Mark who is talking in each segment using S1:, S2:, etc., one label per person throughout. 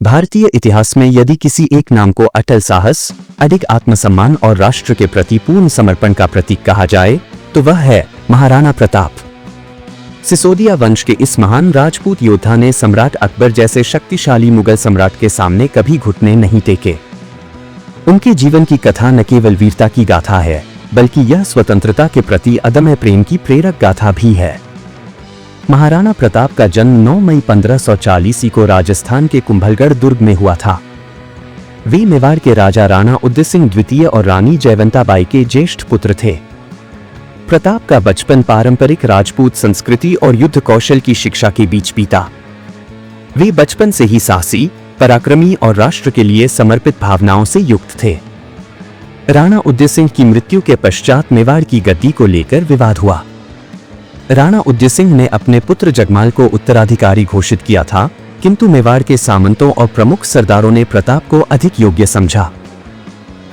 S1: भारतीय इतिहास में यदि किसी एक नाम को अटल साहस, अडिग आत्मसम्मान और राष्ट्र के प्रति पूर्ण समर्पण का प्रतीक कहा जाए तो वह है महाराणा प्रताप। सिसोदिया वंश के इस महान राजपूत योद्धा ने सम्राट अकबर जैसे शक्तिशाली मुगल सम्राट के सामने कभी घुटने नहीं टेके। उनके जीवन की कथा न केवल वीरता की गाथा है, बल्कि यह स्वतंत्रता के प्रति अदम्य प्रेम की प्रेरक गाथा भी है। महाराणा प्रताप का जन्म 9 मई 1540 को राजस्थान के कुंभलगढ़ दुर्ग में हुआ था। वे मेवाड़ के राजा राणा उदय सिंह द्वितीय और रानी जयवंताबाई के ज्येष्ठ पुत्र थे। प्रताप का बचपन पारंपरिक राजपूत संस्कृति और युद्ध कौशल की शिक्षा के बीच बीता। वे बचपन से ही साहसी, पराक्रमी और राष्ट्र के लिए समर्पित भावनाओं से युक्त थे। राणा उदय सिंह की मृत्यु के पश्चात मेवाड़ की गद्दी को लेकर विवाद हुआ। राणा उदय सिंह ने अपने पुत्र जगमाल को उत्तराधिकारी घोषित किया था, किंतु मेवाड़ के सामंतों और प्रमुख सरदारों ने प्रताप को अधिक योग्य समझा।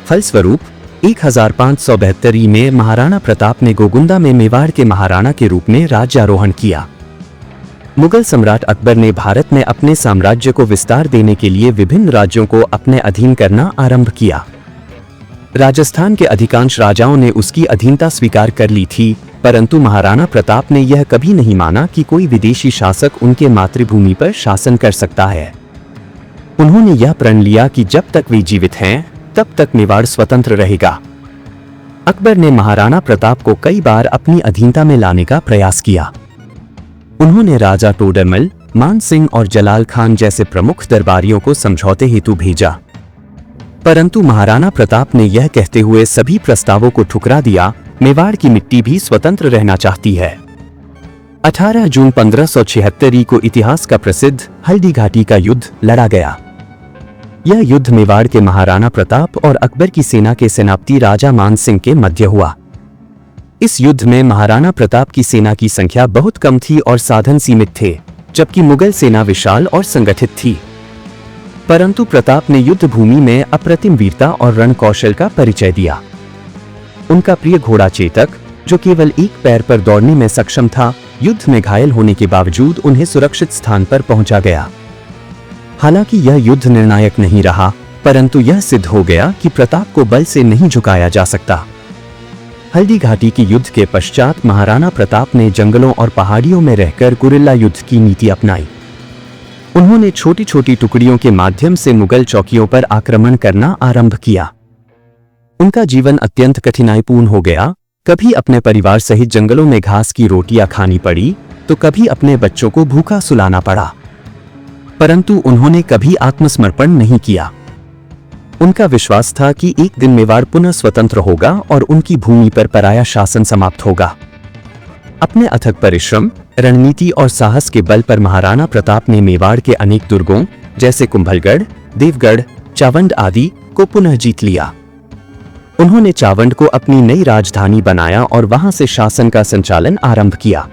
S1: फलस्वरूप 1572 में महाराणा प्रताप ने गोगुंदा में मेवाड़ के महाराणा के रूप में राज्यारोहण किया। मुगल सम्राट अकबर ने भारत में अपने साम्राज्य को विस्तार देने के लिए विभिन्न राज्यों को अपने अधीन करना आरंभ किया। राजस्थान के अधिकांश राजाओं ने उसकी अधीनता स्वीकार कर ली थी, परंतु महाराणा प्रताप ने यह कभी नहीं माना कि कोई विदेशी शासक उनके मातृभूमि पर शासन कर सकता है। उन्होंने यह प्रण लिया कि जब तक वे जीवित हैं, तब तक मेवाड़ स्वतंत्र रहेगा। अकबर ने महाराणा प्रताप को कई बार अपनी अधीनता में लाने का प्रयास किया। उन्होंने राजा टोडरमल, मान सिंह और जलाल खान जैसे प्रमुख दरबारियों को समझौते हेतु भेजा, परंतु महाराणा प्रताप ने यह कहते हुए सभी प्रस्तावों को ठुकरा दिया, मेवाड़ की मिट्टी भी स्वतंत्र रहना चाहती है। 18 जून 1576 को इतिहास का प्रसिद्ध हल्दी घाटी का युद्ध लड़ा गया। यह युद्ध मेवाड़ के महाराणा प्रताप और अकबर की सेना के सेनापति राजा मान सिंह के मध्य हुआ। इस युद्ध में महाराणा प्रताप की सेना की संख्या बहुत कम थी और साधन सीमित थे, जबकि मुगल सेना विशाल और संगठित थी। परंतु प्रताप ने युद्ध भूमि में अप्रतिम वीरता और रण कौशल का परिचय दिया। उनका प्रिय घोड़ा चेतक, जो केवल एक पैर पर दौड़ने में सक्षम था, युद्ध में घायल होने के बावजूद उन्हें सुरक्षित स्थान पर पहुंचा गया। हालांकि यह युद्ध निर्णायक नहीं रहा, परंतु यह सिद्ध हो गया कि प्रताप को बल से नहीं झुकाया जा सकता। हल्दी घाटी की युद्ध के पश्चात महाराणा प्रताप ने जंगलों और पहाड़ियों में रहकर गुरिल्ला युद्ध की नीति अपनाई। उन्होंने छोटी छोटी टुकड़ियों के माध्यम से मुगल चौकियों पर आक्रमण करना आरंभ किया। उनका जीवन अत्यंत कठिनाईपूर्ण हो गया। कभी अपने परिवार सहित जंगलों में घास की रोटियां खानी पड़ी, तो कभी अपने बच्चों को भूखा सुलाना पड़ा, परंतु उन्होंने कभी आत्मसमर्पण नहीं किया। उनका विश्वास था कि एक दिन मेवाड़ पुनः स्वतंत्र होगा और उनकी भूमि पर पराया शासन समाप्त होगा। अपने अथक परिश्रम, रणनीति और साहस के बल पर महाराणा प्रताप ने मेवाड़ के अनेक दुर्गों जैसे कुंभलगढ़, देवगढ़, चावंड आदि को पुनः जीत लिया। उन्होंने चावंड को अपनी नई राजधानी बनाया और वहां से शासन का संचालन आरंभ किया।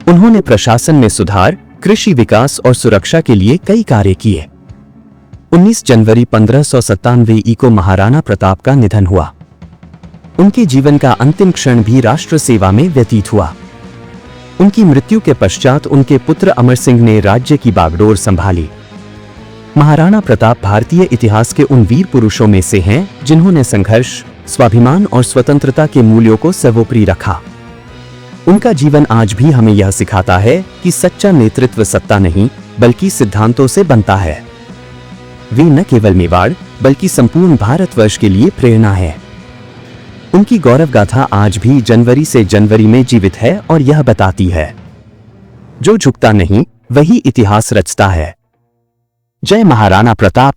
S1: उन्होंने प्रशासन में सुधार, कृषि विकास और सुरक्षा के लिए कई कार्य किए। 19 जनवरी 1597 को महाराणा प्रताप का निधन हुआ। उनके जीवन का अंतिम क्षण भी राष्ट्र सेवा में व्यतीत हुआ। उनकी मृत्यु के पश्चात उनके पुत्र अमर सिंह ने राज्य की बागडोर संभाली। महाराणा प्रताप भारतीय इतिहास के उन वीर पुरुषों में से हैं जिन्होंने संघर्ष, स्वाभिमान और स्वतंत्रता के मूल्यों को सर्वोपरि रखा। उनका जीवन आज भी हमें यह सिखाता है कि सच्चा नेतृत्व सत्ता नहीं, बल्कि सिद्धांतों से बनता है। वे न केवल मेवाड़, बल्कि संपूर्ण भारतवर्ष के लिए प्रेरणा है। उनकी गौरव गाथा आज भी जनवरी से जनवरी में जीवित है और यह बताती है, जो झुकता नहीं, वही इतिहास रचता है। जय महाराणा प्रताप।